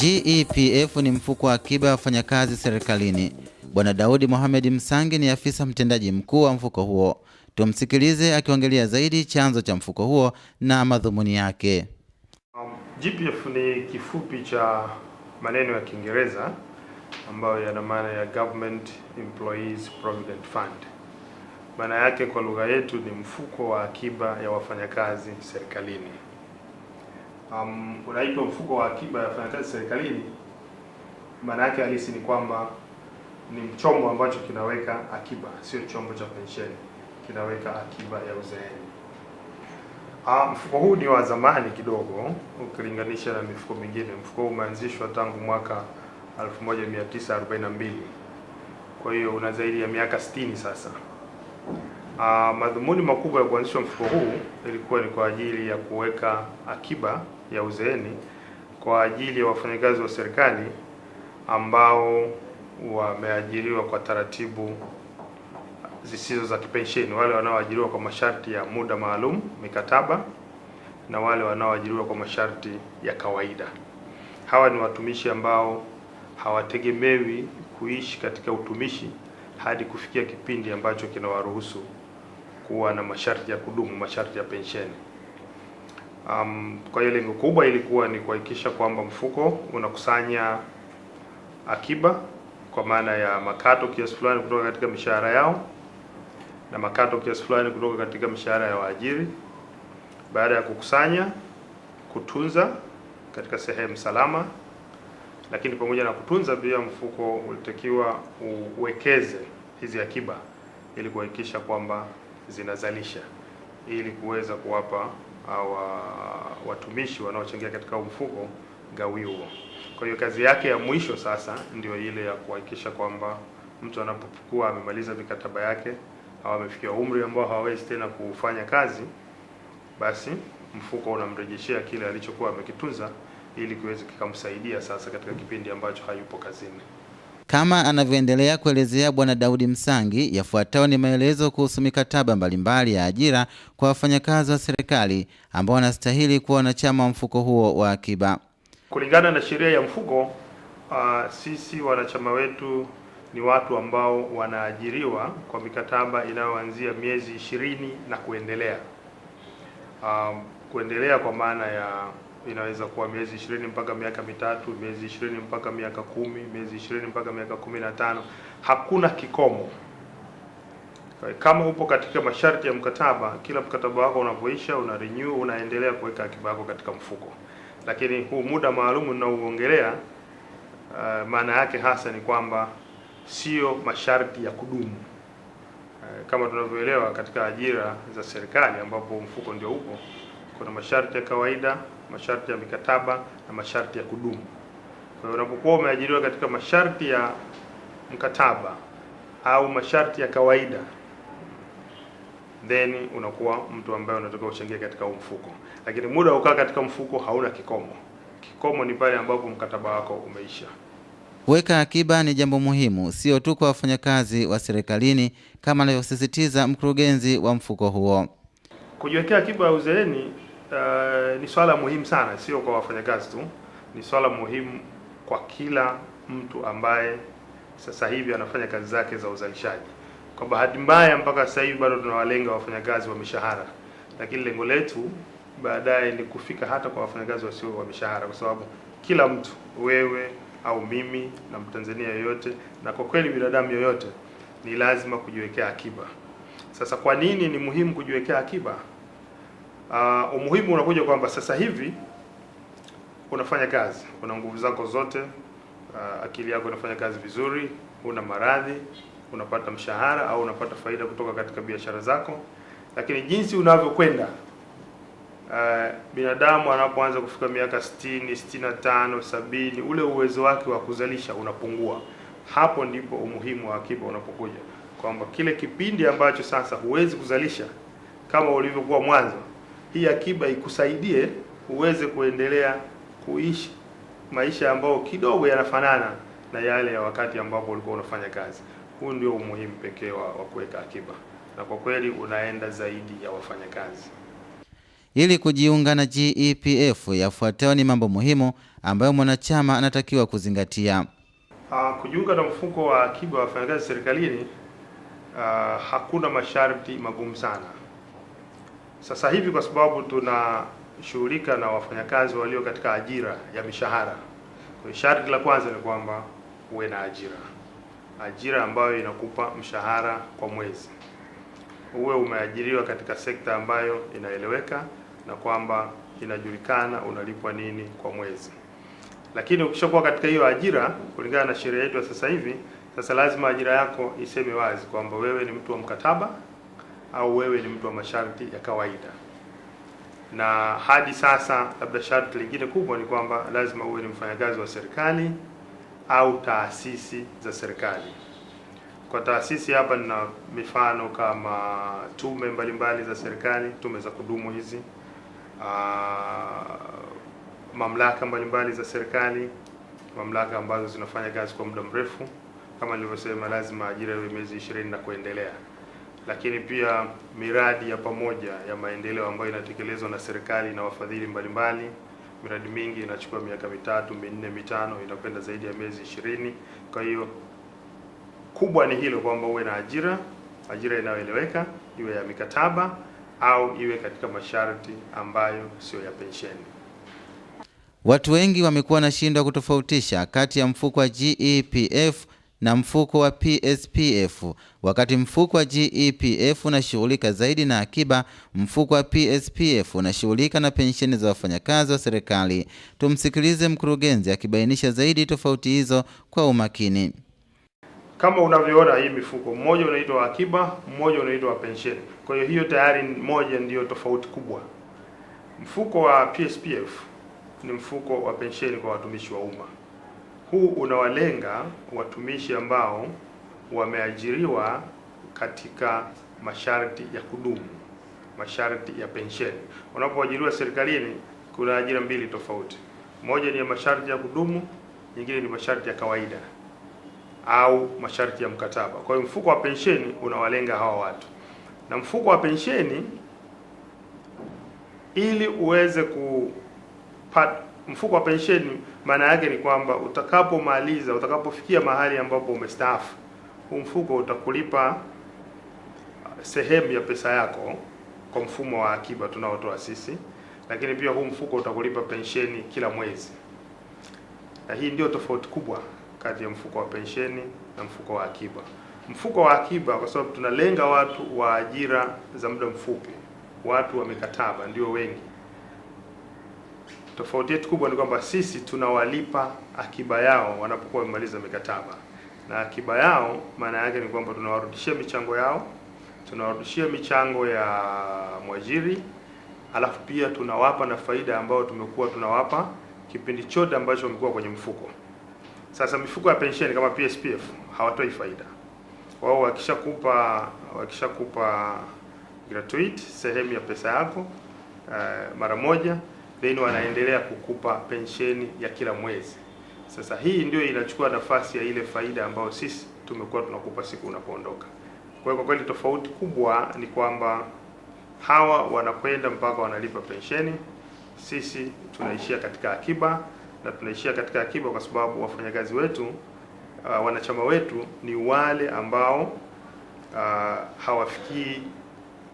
GEPF ni mfuko wa akiba ya wafanyakazi serikalini. Bwana Daudi Mohamed Msangi ni afisa mtendaji mkuu wa mfuko huo. Tumsikilize akiongelea zaidi chanzo cha mfuko huo na madhumuni yake. GEPF ni kifupi cha maneno ya Kiingereza ambayo yana maana ya Government Employees Provident Fund. Maana yake kwa lugha yetu ni mfuko wa akiba ya wafanyakazi serikalini. Unaitwa mfuko wa akiba ya wafanyakazi serikalini, maana yake halisi ni kwamba ni chombo ambacho kinaweka akiba, sio chombo cha pensheni, kinaweka akiba ya uzeeni. Mfuko huu ni wa zamani kidogo ukilinganisha na mifuko mingine. Mfuko huu umeanzishwa tangu mwaka 1942. Kwa hiyo una zaidi ya miaka 60 sasa. Madhumuni makubwa ya kuanzishwa mfuko huu ilikuwa ni kwa ajili ya kuweka akiba ya uzeeni kwa ajili ya wafanyakazi wa serikali ambao wameajiriwa kwa taratibu zisizo za kipensheni, wale wanaoajiriwa kwa masharti ya muda maalum, mikataba, na wale wanaoajiriwa kwa masharti ya kawaida. Hawa ni watumishi ambao hawategemewi kuishi katika utumishi hadi kufikia kipindi ambacho kinawaruhusu kuwa na masharti ya kudumu, masharti ya pensheni. Kwa hiyo lengo kubwa ilikuwa ni kuhakikisha kwamba mfuko unakusanya akiba kwa maana ya makato kiasi fulani kutoka katika mishahara yao na makato kiasi fulani kutoka katika mishahara ya waajiri. Baada ya kukusanya, kutunza katika sehemu salama, lakini pamoja na kutunza pia mfuko ulitakiwa uwekeze hizi akiba ili kuhakikisha kwamba zinazalisha, ili kuweza kuwapa watumishi wanaochangia katika mfuko gawio. Kwa hiyo kazi yake ya mwisho sasa ndio ile ya kuhakikisha kwamba mtu anapokuwa amemaliza mikataba yake au amefikia umri ambao hawezi tena kufanya kazi, basi mfuko unamrejeshea kile alichokuwa amekitunza ili kiweze kikamsaidia sasa katika kipindi ambacho hayupo kazini. Kama anavyoendelea kuelezea Bwana Daudi Msangi, yafuatayo ni maelezo kuhusu mikataba mbalimbali ya ajira kwa wafanyakazi wa serikali ambao wanastahili kuwa wanachama wa mfuko huo wa akiba. Kulingana na sheria ya mfuko, sisi wanachama wetu ni watu ambao wanaajiriwa kwa mikataba inayoanzia miezi 20 na kuendelea. Kuendelea kwa maana ya inaweza kuwa miezi 20 mpaka miaka 3, miezi 20 mpaka miaka 10, miezi 20 mpaka miaka 15. Hakuna kikomo. Kama upo katika masharti ya mkataba, kila mkataba wako unapoisha una renew, unaendelea kuweka akiba yako katika mfuko. Lakini huu muda maalum ninaoongelea, maana yake hasa ni kwamba sio masharti ya kudumu. Kama tunavyoelewa katika ajira za serikali ambapo mfuko ndio upo, kuna masharti ya kawaida, masharti ya mikataba na masharti ya kudumu. Kwa hiyo unapokuwa umeajiriwa katika masharti ya mkataba au masharti ya kawaida, then unakuwa mtu ambaye unataka uchangie katika mfuko. Lakini muda wa kukaa katika mfuko hauna kikomo. Kikomo ni pale ambapo mkataba wako umeisha. Kuweka akiba ni jambo muhimu, sio tu kwa wafanyakazi wa serikalini kama anavyosisitiza mkurugenzi wa mfuko huo. Kujiwekea akiba ya uzeeni ni swala muhimu sana, sio kwa wafanyakazi tu. Ni swala muhimu kwa kila mtu ambaye sasa hivi anafanya kazi zake za uzalishaji. Kwa bahati mbaya mpaka sasa hivi bado tunawalenga wafanyakazi wa mishahara, lakini lengo letu baadaye ni kufika hata kwa wafanyakazi wasio wa mishahara, kwa sababu kila mtu, wewe au mimi na Mtanzania yoyote, na kwa kweli binadamu yoyote, ni lazima kujiwekea akiba. Sasa kwa nini ni muhimu kujiwekea akiba? Umuhimu unakuja kwamba sasa hivi unafanya kazi, una nguvu zako zote, akili yako inafanya kazi vizuri, una maradhi, unapata mshahara au unapata faida kutoka katika biashara zako. Lakini jinsi unavyokwenda, binadamu anapoanza kufika miaka 60, 65, 70, ule uwezo wake wa kuzalisha unapungua. Hapo ndipo umuhimu wa akiba unapokuja, kwamba kile kipindi ambacho sasa huwezi kuzalisha kama ulivyokuwa mwanzo, hii akiba ikusaidie uweze kuendelea kuishi maisha ambayo kidogo yanafanana na yale ya wakati ambapo ulikuwa unafanya kazi. Huu ndio umuhimu pekee wa kuweka akiba, na kwa kweli unaenda zaidi ya wafanyakazi. Ili kujiunga na GEPF, yafuatayo ni mambo muhimu ambayo mwanachama anatakiwa kuzingatia. Kujiunga na mfuko wa akiba wa wafanyakazi serikalini, hakuna masharti magumu sana sasa hivi, kwa sababu tunashughulika na wafanyakazi walio katika ajira ya mishahara. Kwa sharti la kwanza ni kwamba uwe na ajira ambayo inakupa mshahara kwa mwezi, uwe umeajiriwa katika sekta ambayo inaeleweka na kwamba inajulikana unalipwa nini kwa mwezi. Lakini ukishakuwa katika hiyo ajira, kulingana na sheria yetu ya sasa hivi, sasa lazima ajira yako iseme wazi kwamba wewe ni mtu wa mkataba au wewe ni mtu wa masharti ya kawaida. Na hadi sasa labda sharti lingine kubwa ni kwamba lazima uwe ni mfanyakazi wa serikali au taasisi za serikali. Kwa taasisi hapa nina mifano kama tume mbalimbali za serikali, tume za kudumu hizi, mamlaka mbalimbali za serikali, mamlaka ambazo zinafanya kazi kwa muda mrefu. Kama nilivyosema, lazima ajira iwe miezi 20 na kuendelea. Lakini pia miradi ya pamoja ya maendeleo ambayo inatekelezwa na serikali na wafadhili mbalimbali. Miradi mingi inachukua miaka 3, 4, 5, inakwenda zaidi ya miezi 20. Kwa hiyo kubwa ni hilo, kwamba uwe na ajira inayoeleweka, iwe ya mikataba au iwe katika masharti ambayo sio ya pensheni. Watu wengi wamekuwa wanashindwa kutofautisha kati ya mfuko wa GEPF na mfuko wa PSPF. Wakati mfuko wa GEPF unashughulika zaidi na akiba, mfuko wa PSPF unashughulika na pensheni za wafanyakazi wa serikali. Tumsikilize mkurugenzi akibainisha zaidi tofauti hizo kwa umakini. Kama unavyoona, hii mifuko, mmoja unaitwa akiba, mmoja unaitwa pensheni. Kwa hiyo tayari moja ndiyo tofauti kubwa. Mfuko wa PSPF ni mfuko wa pensheni kwa watumishi wa umma. Huu unawalenga watumishi ambao wameajiriwa katika masharti ya kudumu, masharti ya pensheni. Unapoajiriwa serikalini, kuna ajira mbili tofauti. Moja ni ya masharti ya kudumu, nyingine ni masharti ya kawaida au masharti ya mkataba. Kwa hiyo mfuko wa pensheni unawalenga hawa watu. Na mfuko wa pensheni, ili uweze kupata mfuko wa pensheni, maana yake ni kwamba utakapofikia mahali ambapo umestaafu, huu mfuko utakulipa sehemu ya pesa yako kwa mfumo wa akiba tunaotoa sisi, lakini pia huu mfuko utakulipa pensheni kila mwezi. Na hii ndio tofauti kubwa kati ya mfuko wa pensheni na mfuko wa akiba. Mfuko wa akiba, kwa sababu tunalenga watu wa ajira za muda mfupi, watu wa mikataba ndio wengi. Tofauti yetu kubwa ni kwamba sisi tunawalipa akiba yao wanapokuwa wamemaliza mikataba. Na akiba yao maana yake ni kwamba tunawarudishia michango yao, tunawarudishia michango ya mwajiri, alafu pia tunawapa na faida ambayo tumekuwa tunawapa kipindi chote ambacho wamekuwa kwenye mfuko. Sasa mifuko ya pensheni kama PSPF hawatoi faida. Wao wakishakupa gratuity sehemu ya pesa yako mara moja, then wanaendelea kukupa pensheni ya kila mwezi. Sasa hii ndio inachukua nafasi ya ile faida ambayo sisi tumekuwa tunakupa siku unapoondoka. Kwa hiyo kwa kweli tofauti kubwa ni kwamba hawa wanakwenda mpaka wanalipa pensheni, sisi tunaishia katika akiba. Na tunaishia katika akiba kwa sababu wafanyakazi wetu, wanachama wetu ni wale ambao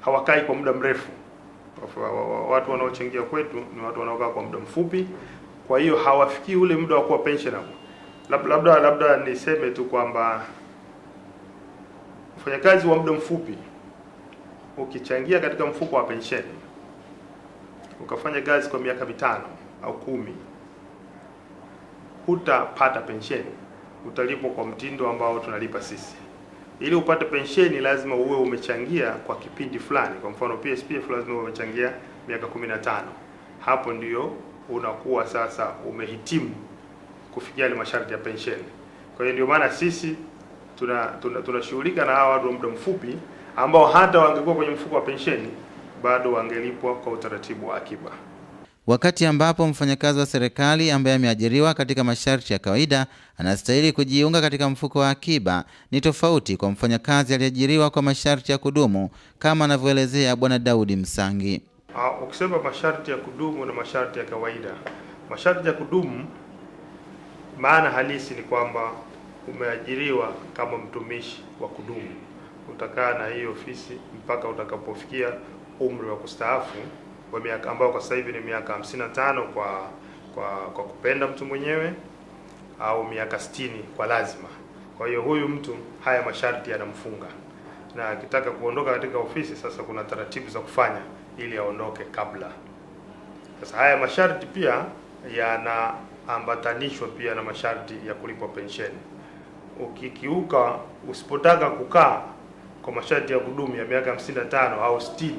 hawakai kwa muda mrefu. Watu wanaochangia kwetu ni watu wanaokaa kwa muda mfupi, kwa hiyo hawafikii ule muda wa kuwa pensionable. Labda niseme tu kwamba mfanyakazi wa muda mfupi ukichangia katika mfuko wa pensheni, ukafanya kazi kwa miaka 5 au 10, hutapata pensheni, utalipwa kwa mtindo ambao tunalipa sisi. Ili upate pensheni lazima uwe umechangia kwa kipindi fulani. Kwa mfano PSPF lazima uwe umechangia miaka 15. Hapo ndio unakuwa sasa umehitimu kufikia ile masharti ya pensheni. Kwa hiyo ndio maana sisi tunashughulika na hawa watu wa muda mfupi ambao hata wangekuwa kwenye mfuko wa pensheni bado wangelipwa kwa utaratibu wa akiba. Wakati ambapo mfanyakazi wa serikali ambaye ameajiriwa katika masharti ya kawaida anastahili kujiunga katika mfuko wa akiba, ni tofauti kwa mfanyakazi aliyeajiriwa kwa masharti ya kudumu, kama anavyoelezea Bwana Daudi Msangi. Ukisema masharti ya kudumu na masharti ya kawaida, masharti ya kudumu maana halisi ni kwamba umeajiriwa kama mtumishi wa kudumu, utakaa na hii ofisi mpaka utakapofikia umri wa kustaafu kwa miaka ambao kwa sasa hivi ni miaka 55 kwa kupenda mtu mwenyewe, au miaka 60 kwa lazima. Kwa hiyo huyu mtu haya masharti yanamfunga, na akitaka kuondoka katika ofisi sasa kuna taratibu za kufanya ili aondoke kabla. Sasa haya masharti pia yanaambatanishwa pia na masharti ya kulipwa pensheni. Ukikiuka, usipotaka kukaa kwa masharti ya kudumu ya miaka 55 au 60,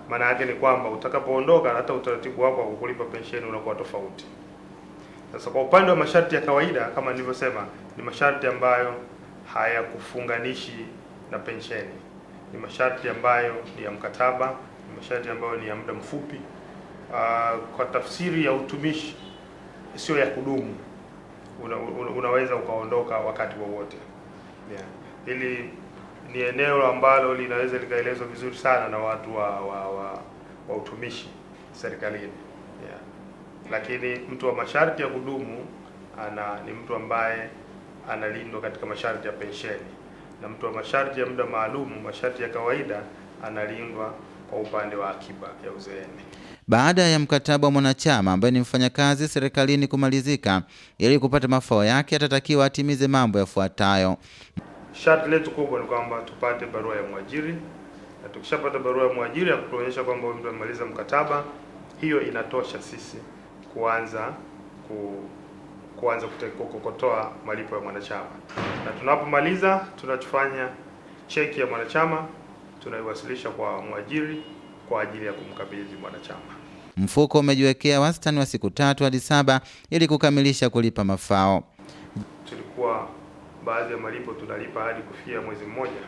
maana yake ni kwamba utakapoondoka hata utaratibu wako wa kulipa pensheni unakuwa tofauti. Sasa kwa upande wa masharti ya kawaida, kama nilivyosema, ni masharti ambayo hayakufunganishi na pensheni. Ni masharti ambayo ni ya mkataba, ni masharti ambayo ni ya muda mfupi. Kwa tafsiri ya utumishi sio ya kudumu, unaweza ukaondoka wakati wowote. Hili ni eneo ambalo linaweza likaelezwa vizuri sana na watu wa utumishi serikalini. Lakini mtu wa masharti ya kudumu ni mtu ambaye analindwa katika masharti ya pensheni, na mtu wa masharti ya muda maalum, masharti ya kawaida, analindwa kwa upande wa akiba ya uzeeni. Baada ya mkataba wa mwanachama ambaye ni mfanyakazi serikalini kumalizika, ili kupata mafao yake atatakiwa atimize mambo yafuatayo. Sharti letu kubwa ni kwamba tupate barua ya mwajiri, na tukishapata barua ya mwajiri ya kutuonyesha kwamba mtu amemaliza mkataba, hiyo inatosha sisi kuanza kukokotoa malipo ya mwanachama. Na tunapomaliza, tunachofanya cheki ya mwanachama tunaiwasilisha kwa mwajiri kwa ajili ya kumkabidhi mwanachama. Mfuko umejiwekea wastani wa siku 3 hadi 7 ili kukamilisha kulipa mafao. Tulikuwa baadhi ya malipo tunalipa hadi kufikia mwezi mmoja.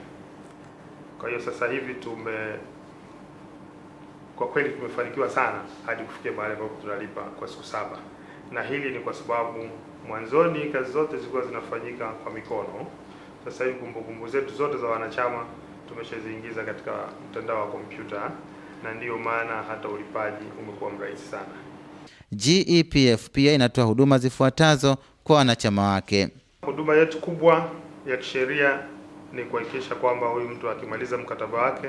Kwa hiyo sasa hivi kwa kweli tumefanikiwa sana hadi kufikia mahali ambapo tunalipa kwa siku 7. Na hili ni kwa sababu mwanzoni kazi zote zilikuwa zinafanyika kwa mikono. Sasa hivi kumbukumbu zetu zote za wanachama tumeshaziingiza katika mtandao wa kompyuta, na ndiyo maana hata ulipaji umekuwa mrahisi sana. GEPF pia inatoa huduma zifuatazo kwa wanachama wake. Huduma yetu kubwa ya kisheria ni kuhakikisha kwamba huyu mtu akimaliza mkataba wake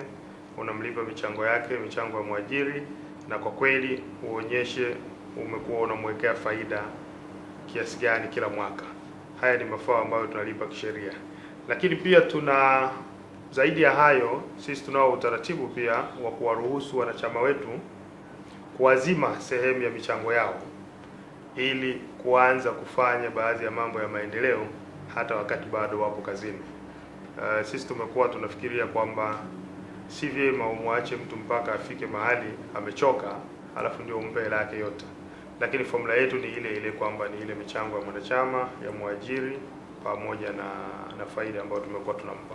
unamlipa michango yake, michango ya mwajiri, na kwa kweli uonyeshe umekuwa unamwekea faida kiasi gani kila mwaka. Haya ni mafao ambayo tunalipa kisheria. Lakini pia zaidi ya hayo, sisi tunao utaratibu pia wa kuwaruhusu wanachama wetu kuazima sehemu ya michango yao ili kuanza kufanya baadhi ya mambo ya maendeleo hata wakati bado wapo kazini. Sisi tumekuwa tunafikiria kwamba si vyema umwache mtu mpaka afike mahali amechoka alafu ndio umpe hela yake yote, lakini formula yetu ni ile ile kwamba ni ile michango ya mwanachama, ya mwajiri pamoja na faida ambayo tumekuwa tunampa.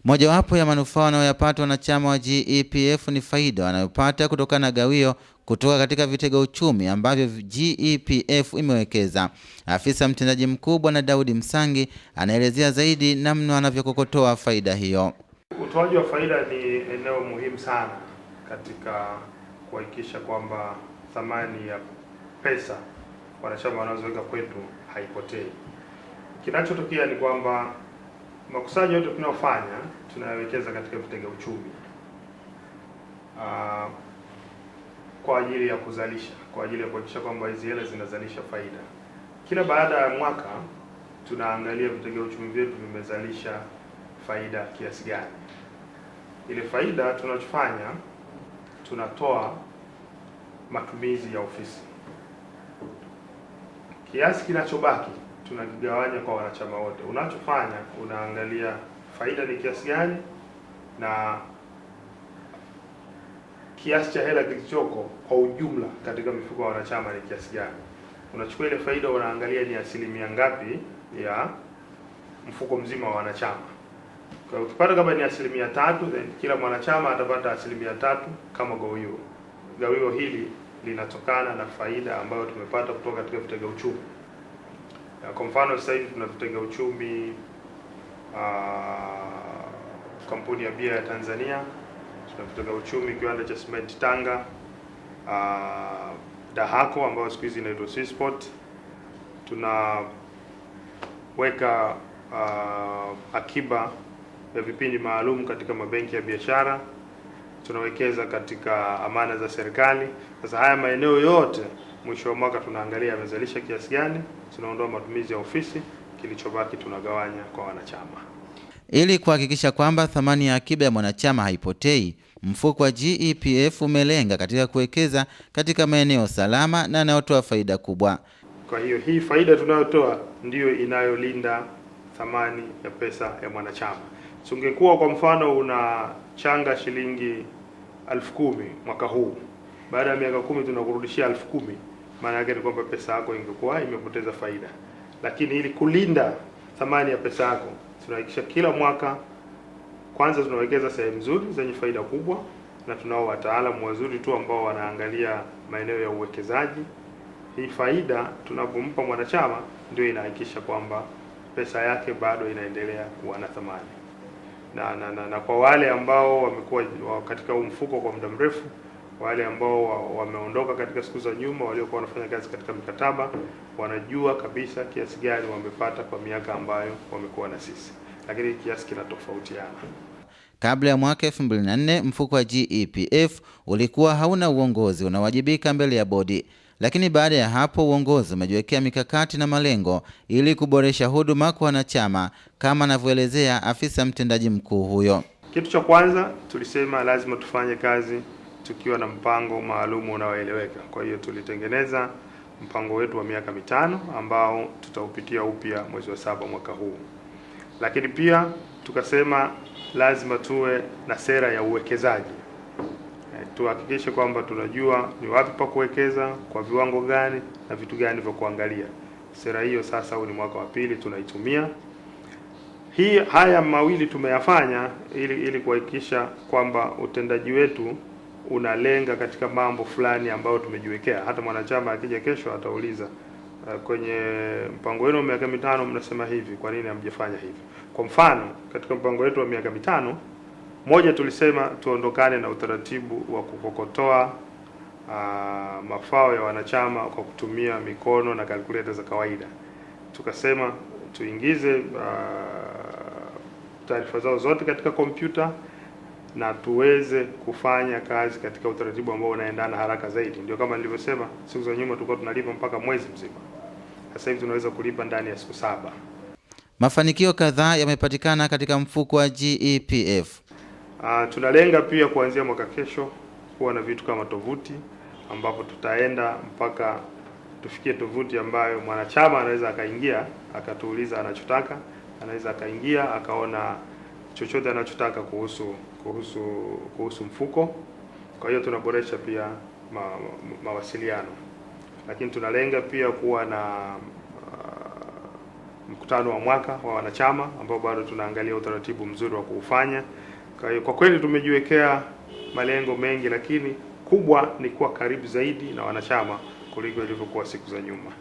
Mojawapo ya manufaa wanayoyapata wanachama wa GEPF ni faida wanayopata kutokana na gawio kutoka katika vitega uchumi ambavyo GEPF imewekeza. Afisa mtendaji mkuu Bwana Daudi Msangi anaelezea zaidi namna wanavyokokotoa faida hiyo. Utoaji wa faida ni eneo muhimu sana katika kuhakikisha kwamba thamani ya pesa wanachama wanazoweka kwetu haipotei. Kinachotokea ni kwamba makusanyo yote tunayofanya tunayawekeza katika vitega uchumi kwa ajili ya kuzalisha, kwa ajili ya kuhakikisha kwamba hizi hela zinazalisha faida. Kila baada ya mwaka tunaangalia vitega uchumi vyetu vimezalisha faida kiasi gani. Ile faida tunachofanya, tunatoa matumizi ya ofisi. Kiasi kinachobaki tunakigawanya kwa wanachama wote. Unachofanya, unaangalia faida ni kiasi gani na kiasi cha hela kilichoko kwa ujumla katika mifuko ya wanachama ni kiasi gani. Unachukua ile faida, unaangalia ni asilimia ngapi ya mfuko mzima wa wanachama. Kwa hiyo ukipata kama ni 3%, then kila mwanachama atapata 3% kama gawio. Gawio hili linatokana na faida ambayo tumepata kutoka katika vitega uchumi. Kwa mfano sasa hivi tuna vitega uchumi kampuni ya bia ya Tanzania, tuna vitega uchumi kiwanda cha simenti Tanga, Dahako ambayo siku hizi inaitwa Swissport. Tunaweka akiba ya vipindi maalum katika mabenki ya biashara. Tunawekeza katika amana za serikali. Sasa haya maeneo yote mwisho wa mwaka tunaangalia yamezalisha kiasi gani, tunaondoa matumizi ya ofisi, kilichobaki tunagawanya kwa wanachama. Ili kuhakikisha kwamba thamani ya akiba ya mwanachama haipotei, mfuko wa GEPF umelenga katika kuwekeza katika maeneo salama na yanayotoa faida kubwa. Kwa hiyo hii faida tunayotoa ndiyo inayolinda thamani ya pesa ya mwanachama. Ungekuwa kwa mfano unachanga shilingi 10,000 mwaka huu, baada ya miaka 10 tunakurudishia 10,000, maana yake ni kwamba pesa yako ingekuwa imepoteza faida. Lakini ili kulinda thamani ya pesa yako, tunahakikisha kila mwaka kwanza tunawekeza sehemu nzuri zenye faida kubwa, na tunao wataalamu wazuri tu ambao wanaangalia maeneo ya uwekezaji. Hii faida tunapompa mwanachama ndio inahakikisha kwamba pesa yake bado inaendelea kuwa na thamani. Na kwa wale ambao wamekuwa katika mfuko kwa muda mrefu, wale ambao wameondoka katika siku za nyuma, waliokuwa wanafanya kazi katika mikataba, wanajua kabisa kiasi gani wamepata kwa miaka ambayo wamekuwa na sisi, lakini kiasi kinatofautiana. Kabla ya mwaka 2004 mfuko wa GEPF ulikuwa hauna uongozi unawajibika mbele ya bodi, lakini baada ya hapo uongozi umejiwekea mikakati na malengo ili kuboresha huduma kwa wanachama, kama anavyoelezea afisa mtendaji mkuu huyo. Kitu cha kwanza tulisema lazima tufanye kazi tukiwa na mpango maalum unaoeleweka. Kwa hiyo tulitengeneza mpango wetu wa miaka 5 ambao tutaupitia upya mwezi wa 7 mwaka huu. Lakini pia tukasema lazima tuwe na sera ya uwekezaji. Tuhakikishe kwamba tunajua ni wapi pa kuwekeza, kwa viwango gani na vitu gani vya kuangalia. Sera hiyo sasa huu ni mwaka wa 2 tunaitumia. Haya mawili tumeyafanya ili kuhakikisha kwamba utendaji wetu unalenga katika mambo fulani ambayo tumejiwekea. Hata mwanachama akija kesho atauliza, kwenye mpango wenu wa miaka 5 mnasema hivi, kwa nini hamjafanya hivi? Kwa mfano, katika mpango wetu wa miaka 5, moja tulisema tuondokane na utaratibu wa kukokotoa mafao ya wanachama kwa kutumia mikono na calculator za kawaida. Tukasema tuingize taarifa zao zote katika kompyuta na tuweze kufanya kazi katika utaratibu ambao unaendana haraka zaidi. Ndio kama nilivyosema, siku za nyuma tulikuwa tunalipa mpaka mwezi mzima. Sasa hivi tunaweza kulipa ndani ya siku 7. Mafanikio kadhaa yamepatikana katika mfuko wa GEPF. Tunalenga pia kuanzia mwaka kesho kuwa na vitu kama tovuti, ambapo tutaenda mpaka tufikie tovuti ambayo mwanachama anaweza akaingia akatuuliza anachotaka, anaweza akaingia akaona chochote anachotaka kuhusu mfuko. Kwa hiyo tunaboresha pia mawasiliano, lakini tunalenga pia kuwa na mkutano wa mwaka wa wanachama ambao bado tunaangalia utaratibu mzuri wa kuufanya. Kwa hiyo kwa kweli tumejiwekea malengo mengi, lakini kubwa ni kuwa karibu zaidi na wanachama kuliko ilivyokuwa siku za nyuma.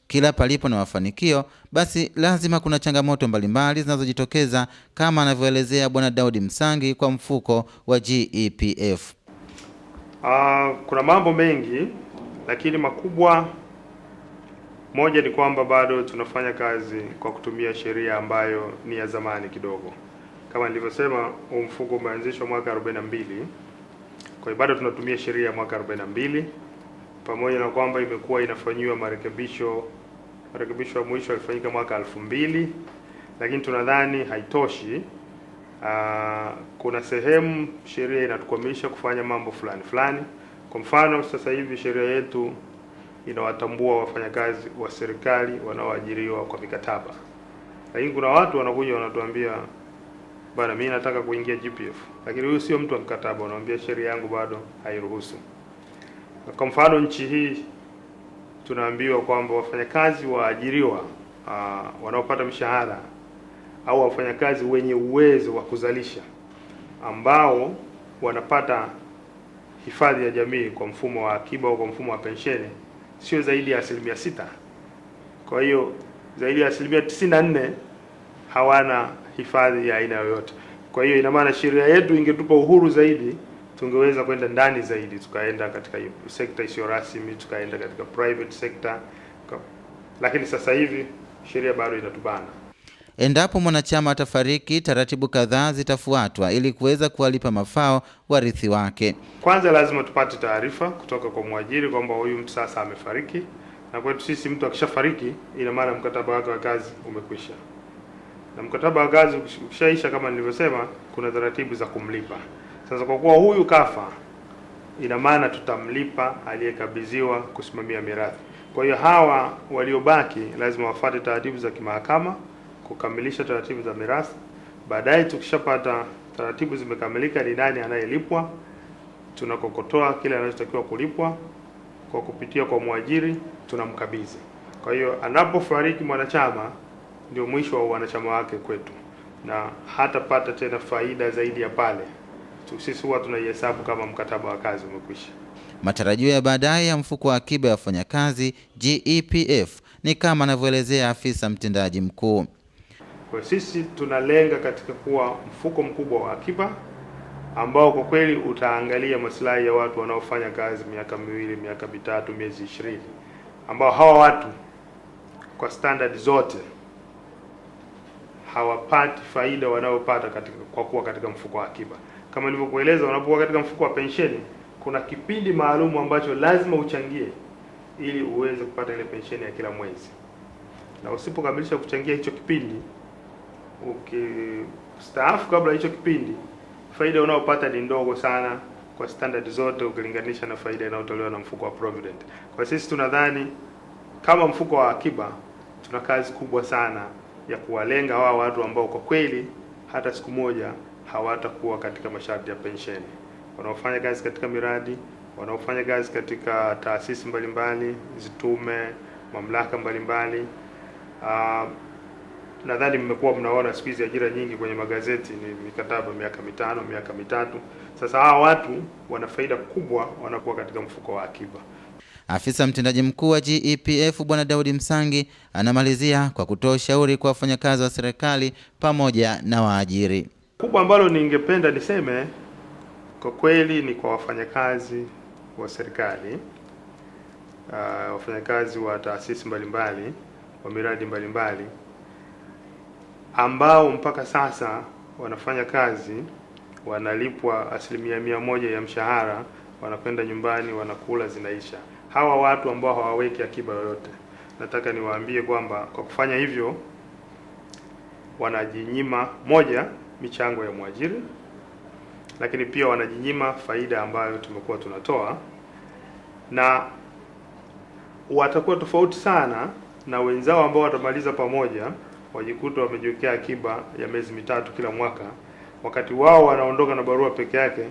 Kila palipo na mafanikio, basi lazima kuna changamoto mbalimbali zinazojitokeza, kama anavyoelezea Bwana Daudi Msangi kwa mfuko wa GEPF. Kuna mambo mengi, lakini makubwa moja ni kwamba bado tunafanya kazi kwa kutumia sheria ambayo ni ya zamani kidogo. Kama nilivyosema, mfuko umeanzishwa mwaka 42. Kwa hiyo bado tunatumia sheria ya mwaka 42, pamoja na kwamba imekuwa inafanyiwa marekebisho ya mwisho yalifanyika mwaka 2000, lakini tunadhani haitoshi. Kuna sehemu sheria inatukwamisha kufanya mambo fulani. Kwa mfano, sasa hivi sheria yetu inawatambua wafanyakazi wa serikali wanaoajiriwa kwa mikataba. Lakini kuna watu wanakuja wanatuambia, bana, mimi nataka kuingia GPF, lakini huyu sio mtu wa mkataba. Wanaambia sheria yangu bado hairuhusu. Kwa mfano, nchi hii tunaambiwa kwamba wafanyakazi waajiriwa wanaopata mshahara au wafanyakazi wenye uwezo wa kuzalisha ambao wanapata hifadhi ya jamii kwa mfumo wa akiba au kwa mfumo wa pensheni sio zaidi ya 6%. Kwa hiyo zaidi ya 94% hawana hifadhi ya aina yoyote. Kwa hiyo ina maana sheria yetu ingetupa uhuru zaidi, tungeweza kwenda ndani zaidi, tukaenda katika sekta isiyo rasmi, tukaenda katika private sector, lakini sasa hivi sheria bado inatubana. Endapo mwanachama atafariki, taratibu kadhaa zitafuatwa ili kuweza kuwalipa mafao warithi wake. Kwanza lazima tupate taarifa kutoka kwa mwajiri kwamba huyu mtu sasa amefariki, na kwetu sisi mtu akishafariki ina maana mkataba wake wa kazi umekwisha. Na mkataba wa kazi ukishaisha, kama nilivyosema, kuna taratibu za kumlipa. Sasa kwa kuwa huyu kafa, ina maana tutamlipa aliyekabidhiwa kusimamia mirathi. Kwa hiyo hawa waliobaki lazima wafuate taratibu za kimahakama kukamilisha taratibu za mirathi. Baadaye tukishapata taratibu zimekamilika, ni nani anayelipwa, tunakokotoa kile anachotakiwa kulipwa kwa kupitia kwa mwajiri, tunamkabidhi. Kwa hiyo anapofariki mwanachama ndio mwisho wa wanachama wake kwetu, na hatapata tena faida zaidi ya pale. Sisi huwa tunaihesabu kama mkataba wa kazi umekwisha. Matarajio ya baadaye ya mfuko wa akiba ya wafanyakazi GEPF ni kama anavyoelezea afisa mtendaji mkuu. Kwa sisi tunalenga katika kuwa mfuko mkubwa wa akiba ambao kwa kweli utaangalia maslahi ya watu wanaofanya kazi miaka 2, miaka 3, miezi 20, ambao hawa watu kwa standard zote hawapati faida wanaopata kwa kuwa katika mfuko wa akiba. Kama nilivyokueleza, unapokuwa katika mfuko wa pensheni kuna kipindi maalum ambacho lazima uchangie ili uweze kupata ile pensheni ya kila mwezi, na usipokamilisha kuchangia hicho kipindi, ukistaafu kabla hicho kipindi, faida unayopata ni ndogo sana kwa standard zote ukilinganisha na faida inayotolewa na mfuko wa provident. Kwa sisi tunadhani kama mfuko wa akiba tuna kazi kubwa sana ya kuwalenga hawa watu ambao kwa kweli hata siku moja hawatakuwa katika masharti ya pensheni, wanaofanya kazi katika miradi, wanaofanya kazi katika taasisi mbalimbali, zitume, mamlaka mbalimbali. Nadhani mmekuwa mnaona siku hizi ajira nyingi kwenye magazeti ni mikataba miaka 5, miaka 3. Sasa hawa watu wana faida kubwa wanakuwa katika mfuko wa akiba. Afisa mtendaji mkuu wa GEPF Bwana Daudi Msangi anamalizia kwa kutoa ushauri kwa wafanyakazi wa serikali pamoja na waajiri. Kubwa ambalo ningependa niseme kwa kweli ni kwa wafanyakazi wa serikali, wafanyakazi wa taasisi mbalimbali, wa miradi mbalimbali ambao mpaka sasa wanafanya kazi, wanalipwa 100% ya mshahara, wanakwenda nyumbani, wanakula, zinaisha. Hawa watu ambao hawaweki akiba yoyote, nataka niwaambie kwamba kwa kufanya hivyo wanajinyima, moja, michango ya mwajiri, lakini pia wanajinyima faida ambayo tumekuwa tunatoa, na watakuwa tofauti sana na wenzao ambao watamaliza pamoja wajikuta wamejiwekea akiba ya miezi 3 kila mwaka, wakati wao wanaondoka na barua peke yake,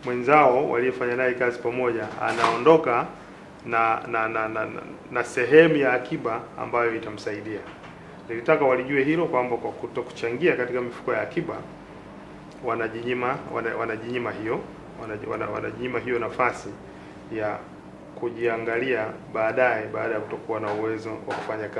mwenzao waliyefanya naye kazi pamoja anaondoka na sehemu ya akiba ambayo itamsaidia. Nilitaka walijue hilo kwamba kwa kutokuchangia katika mifuko ya akiba wanajinyima hiyo nafasi ya kujiangalia baadaye, baada ya kutokuwa na uwezo wa kufanya kazi.